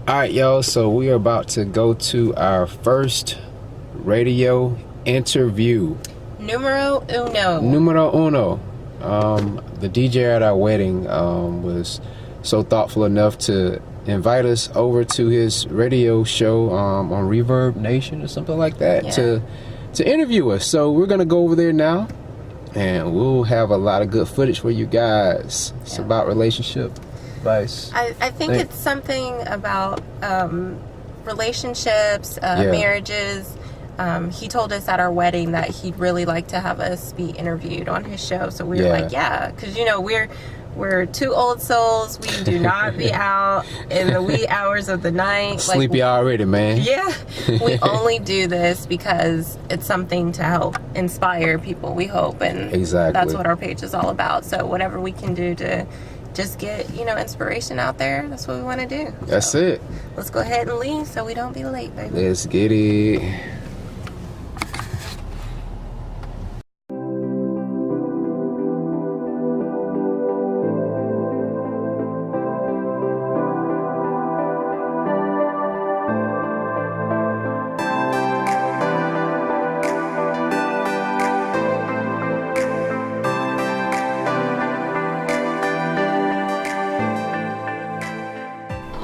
Alright, y'all, so we are about to go to our first radio interview. Numero uno. Numero uno. The DJ at our wedding was so thoughtful enough to invite us over to his radio show on Reverb Nation or something like that to interview us. So we're going to go over there now, and we'll have a lot of good footage for you guys. It's about relationship advice. I think it's something about relationships, marriages. He told us at our wedding that he'd really like to have us be interviewed on his show. So we were like, because we're two old souls. We do not be out in the wee hours of the night. Sleepy already, man. Yeah, we only do this because it's something to help inspire people, we hope, and that's what our page is all about. So whatever we can do to just get inspiration out there, that's what we want to do. That's it. Let's go ahead and leave so we don't be late, baby. Let's get it.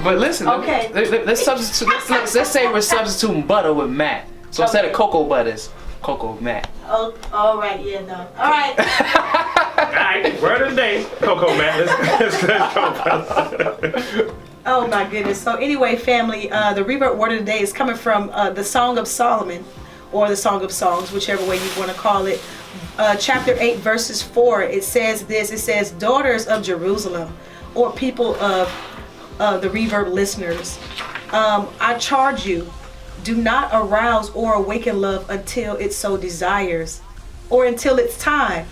But listen, okay. Let's say we're substituting butter with Matt. So instead of cocoa butter, it's cocoa Matt. Oh, all right, no. All right. Alright, word of the day, Cocoa Matt. Let's go. Oh my goodness. So anyway, family, the Reverb word of the day is coming from the Song of Solomon, or the Song of Songs, whichever way you want to call it. Chapter 8, verses 4. It says this. It says, "Daughters of Jerusalem," or people of the Reverb listeners, I charge you, do not arouse or awaken love until it so desires, or until it's time.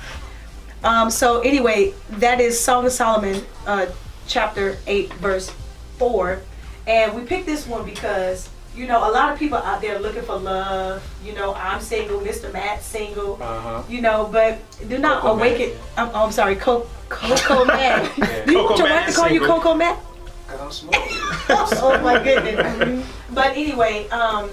So anyway, that is Song of Solomon, chapter 8, verse 4. And we picked this one because, a lot of people out there looking for love. I'm single, Mr. Matt's single, but do not awaken. I'm sorry, Coco Matt. Do you want your wife to call you Coco Matt? Oh my goodness. But anyway, a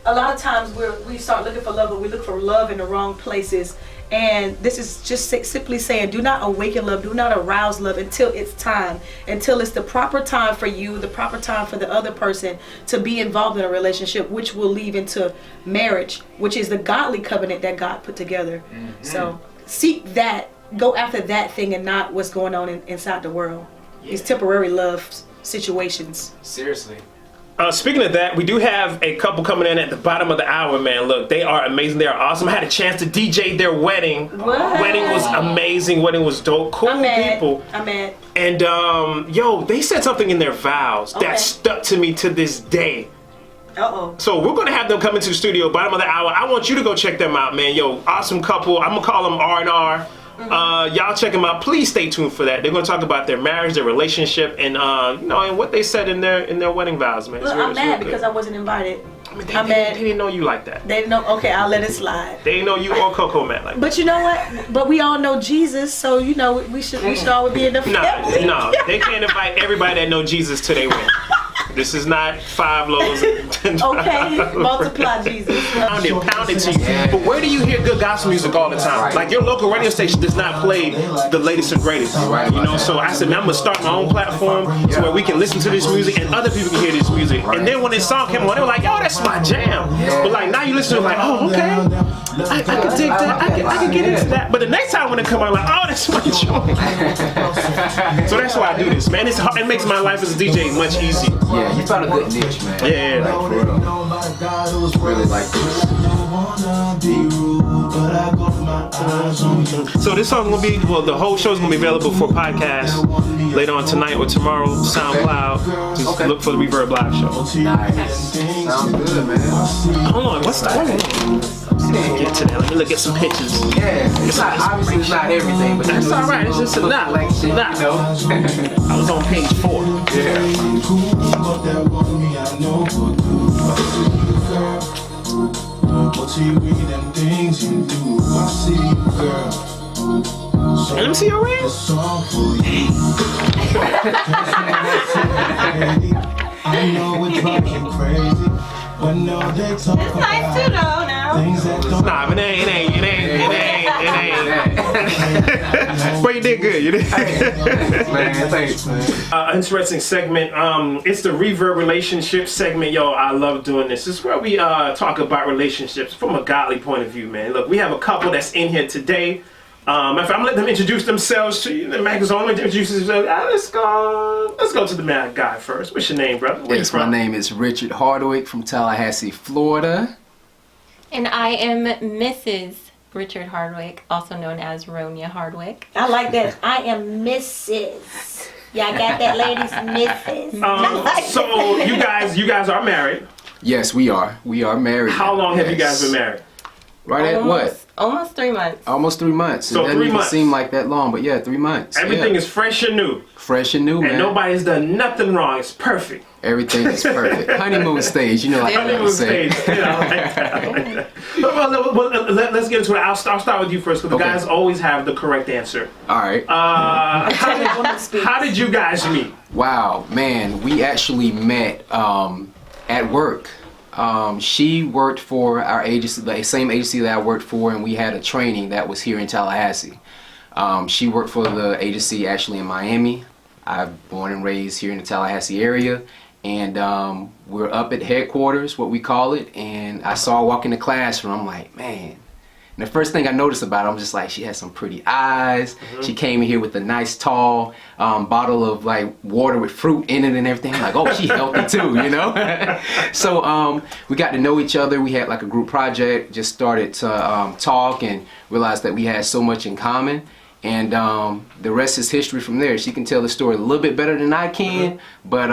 lot of times we start looking for love, but we look for love in the wrong places. And this is just simply saying, do not awaken love, do not arouse love until it's time, until it's the proper time for you, the proper time for the other person to be involved in a relationship, which will lead into marriage, which is the godly covenant that God put together. So seek that, go after that thing, and not what's going on inside the world. These temporary love situations. Seriously. Speaking of that, we do have a couple coming in at the bottom of the hour, man. Look, they are amazing. They are awesome. I had a chance to DJ their wedding. What? Wedding was amazing. Wedding was dope. Cool people. I'm mad. And they said something in their vows that stuck to me to this day. So we're gonna have them come into the studio bottom of the hour. I want you to go check them out, man. Awesome couple. I'm gonna call them R&R. Y'all check them out. Please stay tuned for that. They're gonna talk about their marriage, their relationship, and and what they said in their wedding vows, man. Look, I'm mad because I wasn't invited. I'm mad. They didn't know you like that. They didn't know. Okay, I'll let it slide. They didn't know you or Coco Matt like that. But you know what? But we all know Jesus, so we should always be in the family. No, they can't invite everybody that know Jesus to their wedding. This is not 5 loaves and 10 Okay, multiply Jesus. Pound it to you. But where do you hear good gospel music all the time? Like your local radio station does not play the latest and greatest. So I said, man, I'm gonna start my own platform so where we can listen to this music and other people can hear this music. And then when this song came on, they were like, yo, that's my jam. But like now you listen to it like, oh, okay, I can dig that. I can get into that. But the next time when it come on, like, oh, that's my joint. So that's why I do this, man. It makes my life as a DJ much easier. Yeah, you found a good niche, man. Yeah. Like, for real. Really like this. So this song gonna be, the whole show's gonna be available for podcast later on tonight or tomorrow, SoundCloud. Just look for the Reverb Live Show. Nice. Sounds good, man. Hold on, what's that? Get to that. Let me look at some pictures. Yeah, obviously it's not everything, but that's alright. It's just enough. Like shit, I was on page 4. Yeah. What you read and things you do, I see you, girl. Let me see your ring. I know it drives you crazy, but no, they talk It's nice too, though. Now. things that don't. Nah, but it ain't. But you did good. You did. Man, thanks, man. Interesting segment. It's the Reverb relationship segment. Yo, I love doing this. This is where we talk about relationships from a godly point of view, man. Look, we have a couple that's in here today. I'm gonna let them introduce themselves to you. The Mac only introduces himself. Let's go to the Mac guy first. What's your name, brother? Where Yes, you from? my name is Richard Hardwick from Tallahassee, Florida. And I am Mrs. Richard Hardwick, also known as Rrane Hardwick. I like that. I am Mrs. Y'all got that, ladies? Mrs. So you guys are married. Yes, we are. We are married. How long have you guys Yes. been married? Right at what? Almost 3 months. Almost 3 months. So it doesn't 3 even months. seem like that long, but yeah, 3 months. Everything Yeah. is fresh and new, fresh and new, man. and nobody's done nothing wrong. It's perfect. Everything is perfect. Honeymoon stage, you know, like I like to Honeymoon say. stage. Yeah, I like that. I like that. Well, let's get into it. I'll start with you first, because the Okay. guys always have the correct answer. All right. How did you guys meet? Wow, man, we actually met at work. She worked for our agency, the same agency that I worked for, and we had a training that was here in Tallahassee. She worked for the agency actually in Miami. I'm born and raised here in the Tallahassee area, and we're up at headquarters, what we call it, and I saw her walk in the classroom. I'm like, man. And the first thing I noticed about her, I'm just like, she has some pretty eyes. She came in here with a nice tall bottle of like water with fruit in it and everything. I'm like, oh, she healthy too, you know? So we got to know each other. We had like a group project, just started to talk and realized that we had so much in common. And the rest is history from there. She can tell the story a little bit better than I can, but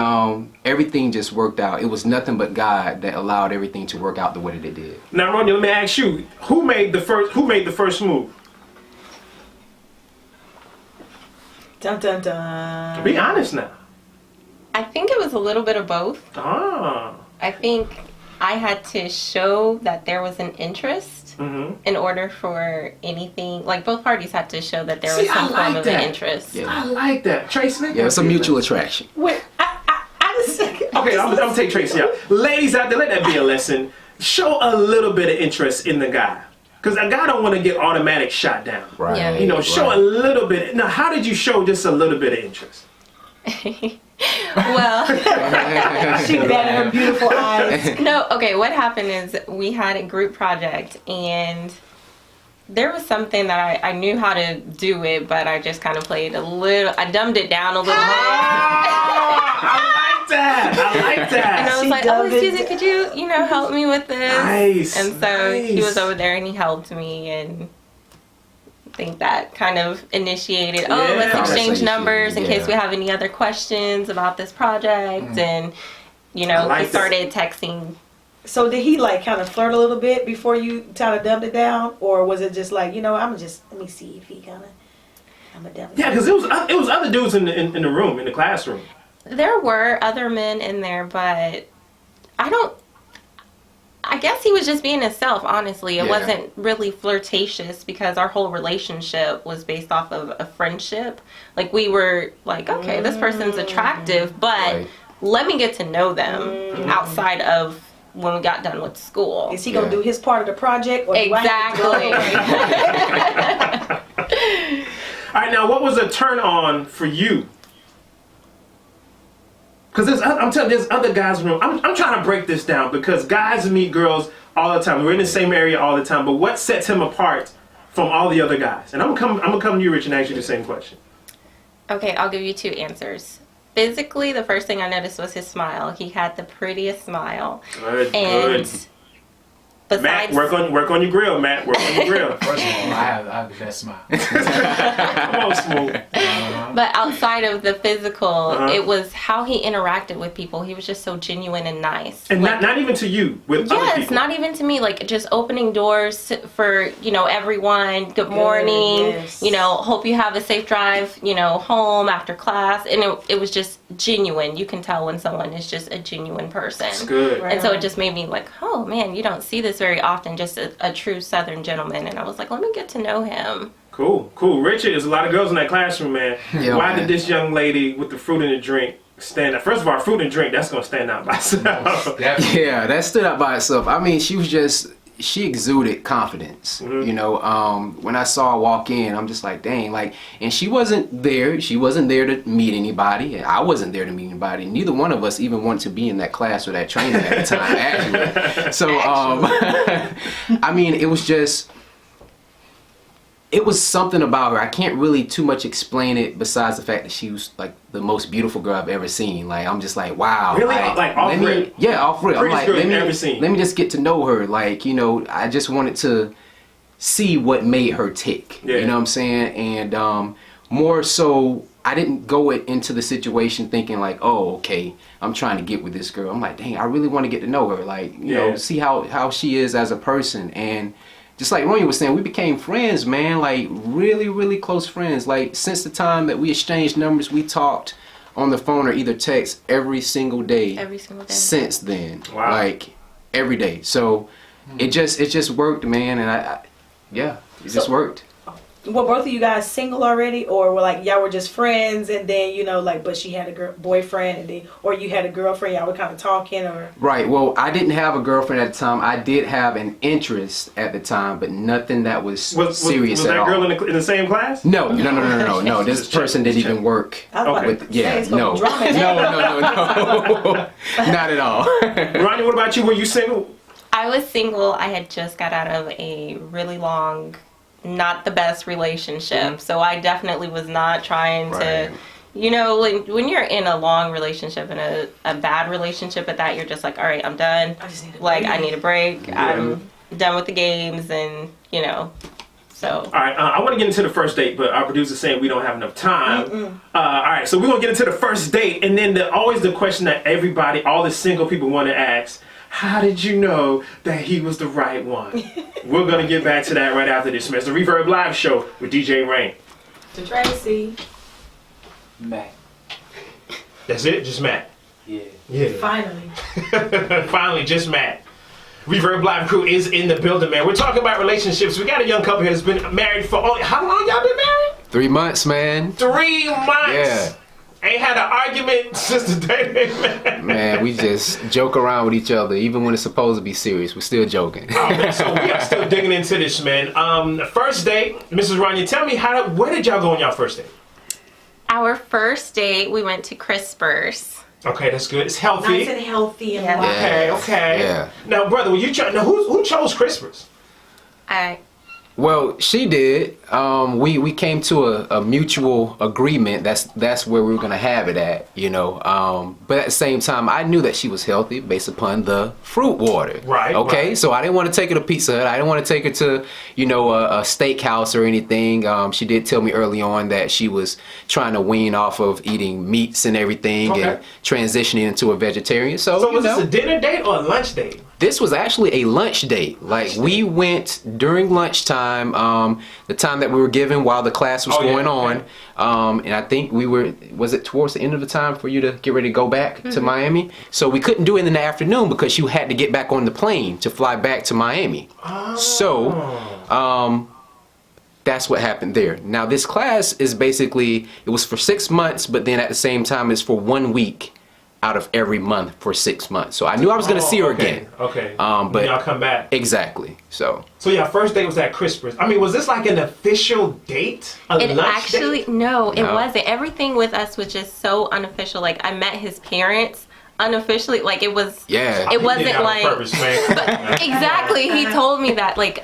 everything just worked out. It was nothing but God that allowed everything to work out the way that it did. Now, Ronnie, let me ask you: Who made the first move? Dun dun dun. Be honest now. I think it was a little bit of both. Ah. I think I had to show that there was an interest in order for anything, like both parties had to show that there was some form of an interest. Yeah. I like that, Tracy. Yeah, it's a mutual attraction. Wait, I just. Okay, I'm gonna take Tracy out. Ladies out there, let that be a lesson. Show a little bit of interest in the guy, because a guy don't want to get automatic shot down. Right. Yeah. You know, show a little bit. Now, how did you show just a little bit of interest? Well, She batted her beautiful eyes. no, okay, what happened is we had a group project and there was something that I knew how to do it, but I just kind of played I dumbed it down a little bit. I like that. I like And that. I was She like, dubbed oh, excuse it. me, could you, help me with this? Nice. And so he nice. was over there and he helped me, and I think that kind of initiated, Yeah. let's exchange Conversation, numbers in case yeah. we have any other questions about this project. And, I like we this. started texting. So did he like kind of flirt a little bit before you kind of dumbed it down, or was it just like, let me see if he kind of, I'm gonna dumb it Yeah, down. because it was other dudes in the room, in the classroom. There were other men in there, but I guess he was just being himself, honestly. It Yeah. wasn't really flirtatious because our whole relationship was based off of a friendship. Like, we were like, okay, this person's attractive, but Right. let me get to know them outside of when we got done with school. Is he gonna Yeah. do his part of the project? Or do I have to do Exactly. it? All right, now what was a turn on for you? Because I'm telling you, there's other guys in the room. I'm trying to break this down because guys meet girls all the time. We're in the same area all the time. But what sets him apart from all the other guys? And I'm gonna come to you, Rich, and ask you the same question. Okay, I'll give you two answers. Physically, the first thing I noticed was his smile. He had the prettiest smile. Good, And good. besides, Matt, work on your grill, Matt. Work on your grill. First of all, I have the best smile. Come on, Smooth. but outside of the physical, it was how he interacted with people. He was just so genuine and nice. And Like, not even to you, with other yes, people. not even to me. Like, just opening doors for everyone. Good morning. Goodness. Hope you have a safe drive. Home after class. And it was just genuine. You can tell when someone is just a genuine person. It's good. Right. And so it just made me like, oh man, you don't see this very often. Just a true Southern gentleman. And I was like, let me get to know him. Cool. Richard, there's a lot of girls in that classroom, man. Yeah, Why man. did this young lady with the fruit and the drink stand out? First of all, fruit and drink, that's gonna stand out by itself. Yeah, that stood out by itself. I mean, she exuded confidence. Mm-hmm. You know, when I saw her walk in, I'm just like, dang, like, and she wasn't there to meet anybody. I wasn't there to meet anybody. Neither one of us even wanted to be in that class or that training at the time, actually. So, I mean, it was something about her. I can't really too much explain it besides the fact that she was like the most beautiful girl I've ever seen. Like, I'm just like, wow. Really? Like off rip? Yeah, off rip. I'm Prettiest like, girl you've ever seen. let me just get to know her. Like, you know, I just wanted to see what made her tick. Yeah. You know what I'm saying? And more so, I didn't go into the situation thinking like, oh, okay, I'm trying to get with this girl. I'm like, dang, I really want to get to know her. Like, you know, see how she is as a person. And just like Rrane was saying, we became friends, man, like really, really close friends. Like since the time that we exchanged numbers, we talked on the phone or either text every single day. Every single day. Since then. Wow. Like every day. So it just worked, man, and it just worked. Were both of you guys single already, or were like y'all were just friends, and then you know like, but she had a boyfriend, and then, or you had a girlfriend, y'all were kind of talking, or? Right. Well, I didn't have a girlfriend at the time. I did have an interest at the time, but nothing that was serious was at that all. girl in the same class? No. This person didn't even work. I was Okay. like, With, yeah, it's gonna no. be drama. No. Not at all. Ronnie, what about you? Were you single? I was single. I had just got out of a really long, not the best relationship. So I definitely was not trying to, you know, like when you're in a long relationship and a bad relationship at that, you're just like, all right, I'm done. I need a break. I'm done with the games, and you know, so. All right, I want to get into the first date, but our producer's saying we don't have enough time. All right, so we're going to get into the first date, and then always the question that everybody, all the single people want to ask, how did you know that he was the right one? We're going to get back to that right after this. It's the Reverb Live Show with DJ Rrane. To Tracy. Matt. That's it? Just Matt? Yeah. Finally. Finally, just Matt. Reverb Live crew is in the building, man. We're talking about relationships. We got a young couple here that's been married for how long y'all been married? 3 months, man. 3 months. Yeah. Ain't had an argument since the day they met. Man, we just joke around with each other, even when it's supposed to be serious. We're still joking. Oh, man, so we are still digging into this, man. The first date, Mrs. Rrane, tell me where did y'all go on y'all first date? Our first date, we went to Crispers. Okay, that's good. It's healthy. Nice and healthy and Yeah. wild. Okay. Yeah. Now, brother, who chose Crispers? Well, she did. We came to a mutual agreement. That's where we were gonna have it at, you know. But at the same time, I knew that she was healthy based upon the fruit water. Right. Okay. Right. So I didn't want to take her to Pizza Hut. I didn't want to take her to, you know, a steakhouse or anything. She did tell me early on that she was trying to wean off of eating meats and everything and transitioning into a vegetarian. So was this a dinner date or a lunch date? This was actually a lunch date. Like we went during lunchtime, the time that we were given while the class was going on. And I think was it towards the end of the time for you to get ready to go back to Miami? So we couldn't do it in the afternoon because you had to get back on the plane to fly back to Miami. So, that's what happened there. Now this class is basically, it was for 6 months, but then at the same time it's for 1 week out of every month for 6 months. So I knew I was gonna see her again. Okay. But y'all come back. Exactly. So your first date was at Crispers. I mean, was this like an official date? No, it wasn't. Everything with us was just so unofficial. Like I met his parents unofficially, like it was. Yeah. It wasn't like. On purpose, man. But exactly, he told me that like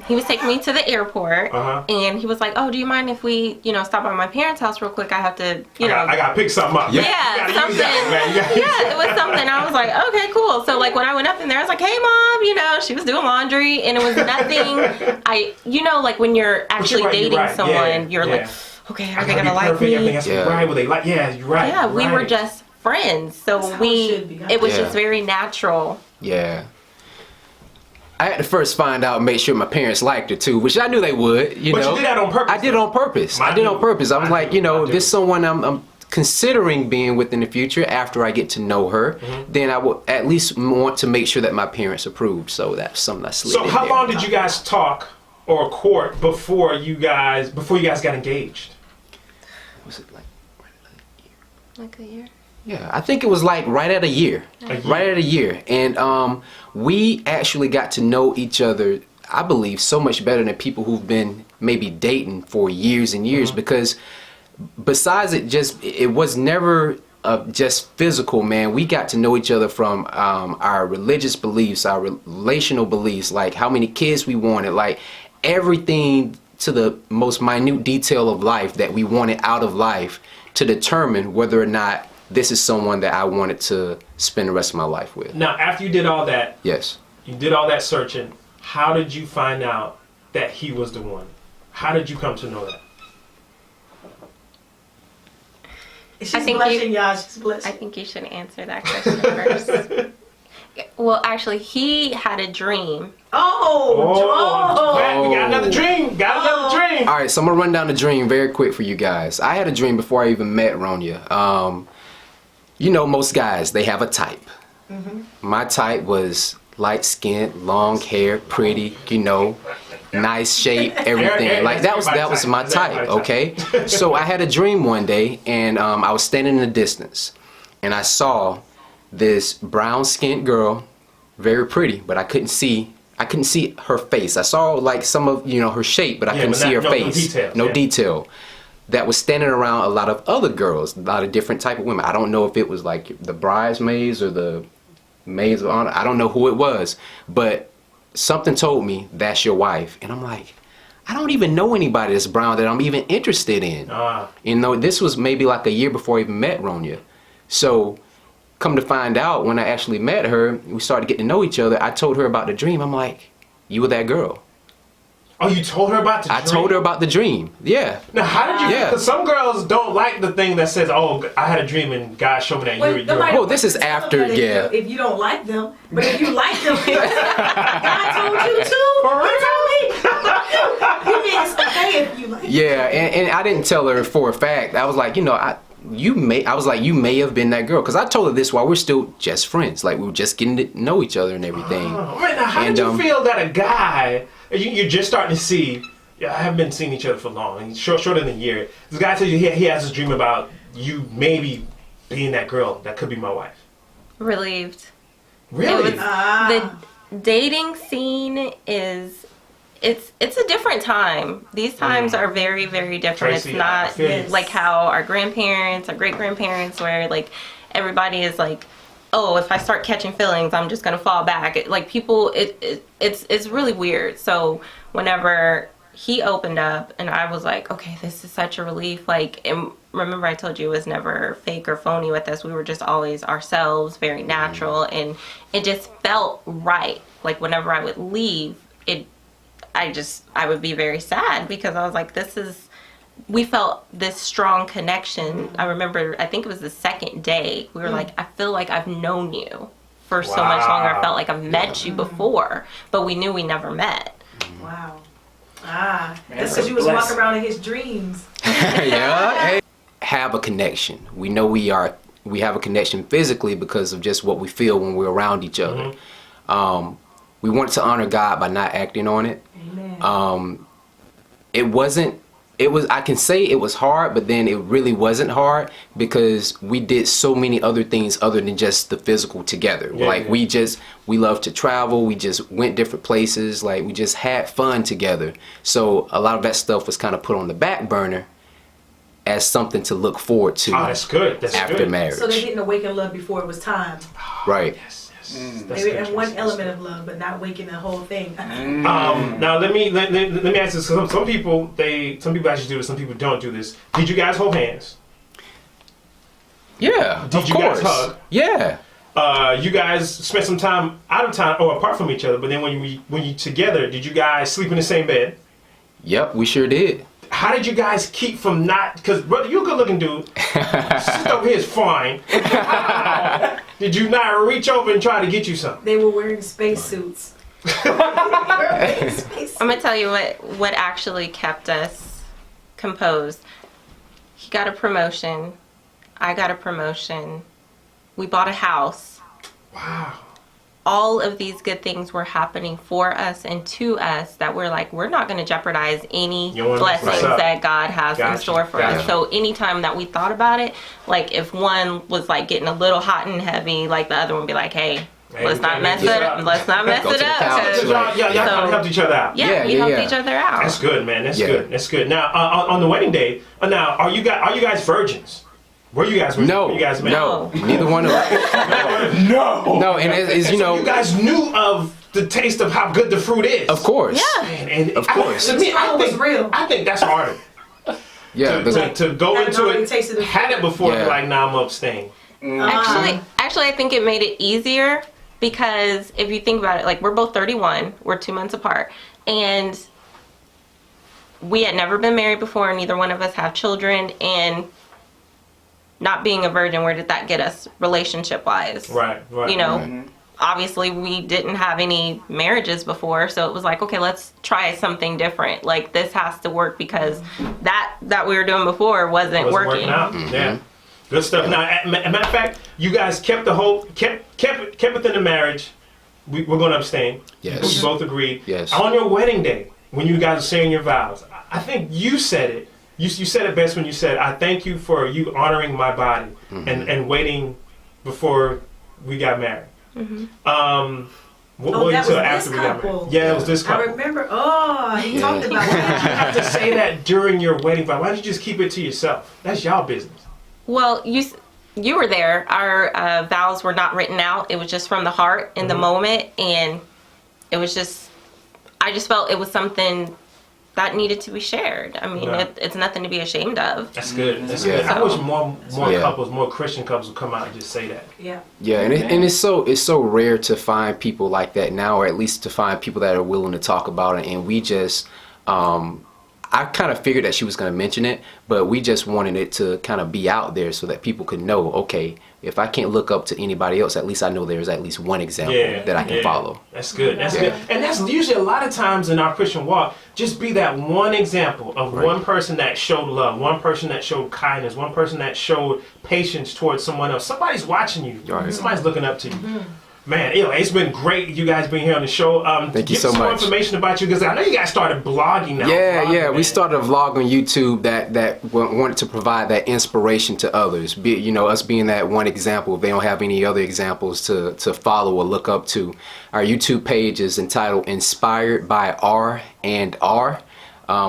he was taking me to the airport, and he was like, "Oh, do you mind if we, you know, stop by my parents' house real quick? I have to, you know, I gotta pick something up. Yeah, something. Yeah, it was something. I was like, okay, cool. So like when I went up in there, I was like, hey mom, you know, she was doing laundry, and it was nothing. You know, like when you're actually dating someone, you're like, okay, are they gonna like me? Everything has to be right. Will they like? Yeah, you're right. Yeah, we were just friends, so it was just very natural. Yeah. I had to first find out and make sure my parents liked her too, which I knew they would, But you did that on purpose. I did it on purpose. I was like, you know, this is someone I'm considering being with in the future after I get to know her, then I will at least want to make sure that my parents approved. So that's something I slid in So how there. long did you guys talk or court before you guys got engaged? Was it like Like a year. Yeah, I think it was like right at a year. Right at a year. And we actually got to know each other, I believe, so much better than people who've been maybe dating for years and years, because besides it was never just physical, man. We got to know each other from our religious beliefs, our relational beliefs, like how many kids we wanted, like everything to the most minute detail of life that we wanted out of life, to determine whether or not this is someone that I wanted to spend the rest of my life with. Now, after you did all that, Yes. you did all that searching, how did you find out that he was the one? How did you come to know that? She's I think blushing, y'all. She's I blushing. think you should answer that question first. Well, actually, he had a dream. Matt, we got another dream. All right, so I'm gonna run down the dream very quick for you guys. I had a dream before I even met Rrane. You know, most guys, they have a type. My type was light skinned, long hair, pretty, you know, nice shape, everything. Like that was my type, okay? So I had a dream one day, and I was standing in the distance, and I saw this brown skinned girl, very pretty, but I couldn't see her face. I saw like some of, you know, her shape, but I couldn't see her face. No detail. That was standing around a lot of other girls, a lot of different type of women. I don't know if it was like the bridesmaids or the maids of honor. I don't know who it was, but something told me that's your wife. And I'm like, I don't even know anybody that's brown that I'm even interested in. You know, this was maybe like a year before I even met Rrane. So come to find out, when I actually met her, we started getting to know each other. I told her about the dream. I'm like, you were that girl. Oh, you told her about the dream? I told her about the dream. Yeah. Now, how did you? Yeah. Because some girls don't like the thing that says, "Oh, I had a dream and God showed me that you're." Well, this is after, yeah. If you don't like them, but if you like them, God told you to. He told me. You mean it's okay if you like them. Yeah, and I didn't tell her for a fact. I was like, you know, you may have been that girl, because I told her this while we're still just friends, like we were just getting to know each other and everything. Right now, how did you feel that a guy you're just starting to see? I haven't been seeing each other for long, shorter than a year. This guy tells you he has this dream about you maybe being that girl that could be my wife. Relieved. Really? The dating scene is. It's a different time. These times are very, very different. Tracy, it's not like how our grandparents, our great-grandparents, where like everybody is like, oh, if I start catching feelings, I'm just gonna fall back. Like people, it's really weird. So whenever he opened up, and I was like, okay, this is such a relief. Like, and remember I told you it was never fake or phony with us. We were just always ourselves, very natural, and it just felt right. Like whenever I would leave, I would be very sad, because I was like, we felt this strong connection. I remember, I think it was the second day, we were like, I feel like I've known you for so much longer. I felt like I've met you before, but we knew we never met. Wow. That's because you was walking around in his dreams. Yeah. Hey. Have a connection. We know we have a connection physically because of just what we feel when we're around each other. We wanted to honor God by not acting on it. Amen. I can say it was hard, but then it really wasn't hard, because we did so many other things other than just the physical together. We love to travel. We just went different places. Like, we just had fun together. So a lot of that stuff was kind of put on the back burner as something to look forward to. That's good. After marriage. So they didn't awaken love before it was time. Right. Yes. Maybe in one element of love, but not waking the whole thing. Now let me ask this. Some people actually do this. Some people don't do this. Did you guys hold hands? Yeah. Did you guys hug? Yeah. You guys spent some time out of town or apart from each other, but then when you together, did you guys sleep in the same bed? Yep, we sure did. How did you guys keep from not? Because brother, you're a good-looking dude. Sister over here is fine. How did you not reach over and try to get you something? They were wearing spacesuits. I'm gonna tell you what actually kept us composed. He got a promotion. I got a promotion. We bought a house. Wow. all of these good things were happening for us and to us that we're like, we're not going to jeopardize any blessings that God has in store for us. So anytime that we thought about it, like if one was like getting a little hot and heavy, like the other one would be like, hey, let's not mess it up. Let's not mess it up. Y'all helped each other out. Yeah, we helped each other out. That's good, man. That's good. That's good. Now, on the wedding day, now are you guys virgins? Were you guys? No, you guys met? no, neither one of us. No, and it's you know, you guys knew of the taste of how good the fruit is. Of course, yeah, and of course. To me, I think that's harder. Yeah, to go into it, had it before, like, nah, I'm abstaining. Actually, I think it made it easier because if you think about it, like we're both 31, we're 2 months apart, and we had never been married before. Neither one of us have children, and not being a virgin, where did that get us relationship-wise? Right. You know, obviously we didn't have any marriages before, so it was like, okay, let's try something different. Like this has to work because that we were doing before wasn't working out. Yeah. Good stuff. Now, as a matter of fact, you guys kept it in the marriage. We're going to abstain. Yes. We both agreed. Yes. On your wedding day, when you guys are saying your vows, I think you said it. You said it best when you said, I thank you for you honoring my body and waiting before we got married. What waited until after we got married? Yeah, it was this couple. I remember, he talked about Why did you have to say that during your wedding vow? Why did you just keep it to yourself? That's y'all business. Well, you were there. Our vows were not written out. It was just from the heart in the moment. And it was just, I just felt it was something that needed to be shared. I mean, it's nothing to be ashamed of. That's good. That's good. I wish more couples, more Christian couples would come out and just say that. Yeah. Yeah, and it's so rare to find people like that now, or at least to find people that are willing to talk about it. And we just, I kind of figured that she was going to mention it, but we just wanted it to kind of be out there so that people could know, okay, if I can't look up to anybody else, at least I know there's at least one example that I can follow. That's good. That's good. And that's usually a lot of times in our Christian walk, just be that one example of one person that showed love, one person that showed kindness, one person that showed patience towards someone else. Somebody's watching you. Somebody's looking up to you. Man, it's been great you guys being here on the show. Thank you so much. Give some more information about you, because I know you guys started blogging now. Yeah. We started a vlog on YouTube that wanted to provide that inspiration to others. Us being that one example. If they don't have any other examples to follow or look up to. Our YouTube page is entitled Inspired by R&R.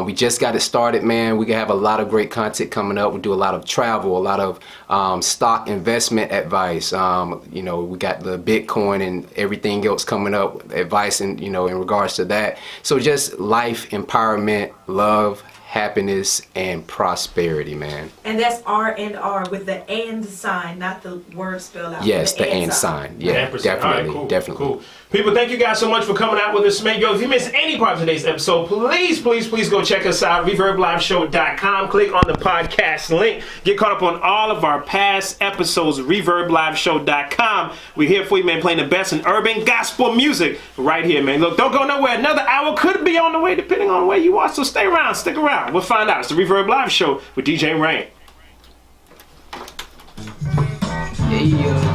We just got it started, man. We can have a lot of great content coming up. We do a lot of travel, a lot of stock investment advice. We got the Bitcoin and everything else coming up, advice in regards to that. So just life, empowerment, love, happiness, and prosperity, man. And that's R&R with the and sign, not the word spelled out. Yes, the and sign. Yeah, definitely, cool, definitely. Cool. People, thank you guys so much for coming out with us, man. Yo, if you missed any part of today's episode, please go check us out. ReverbLiveShow.com. Click on the podcast link. Get caught up on all of our past episodes at ReverbLiveShow.com. We're here for you, man, playing the best in urban gospel music right here, man. Look, don't go nowhere. Another hour could be on the way, depending on where you are. So stay around, stick around. We'll find out. It's the Reverb Live Show with DJ Rrane. Yeah.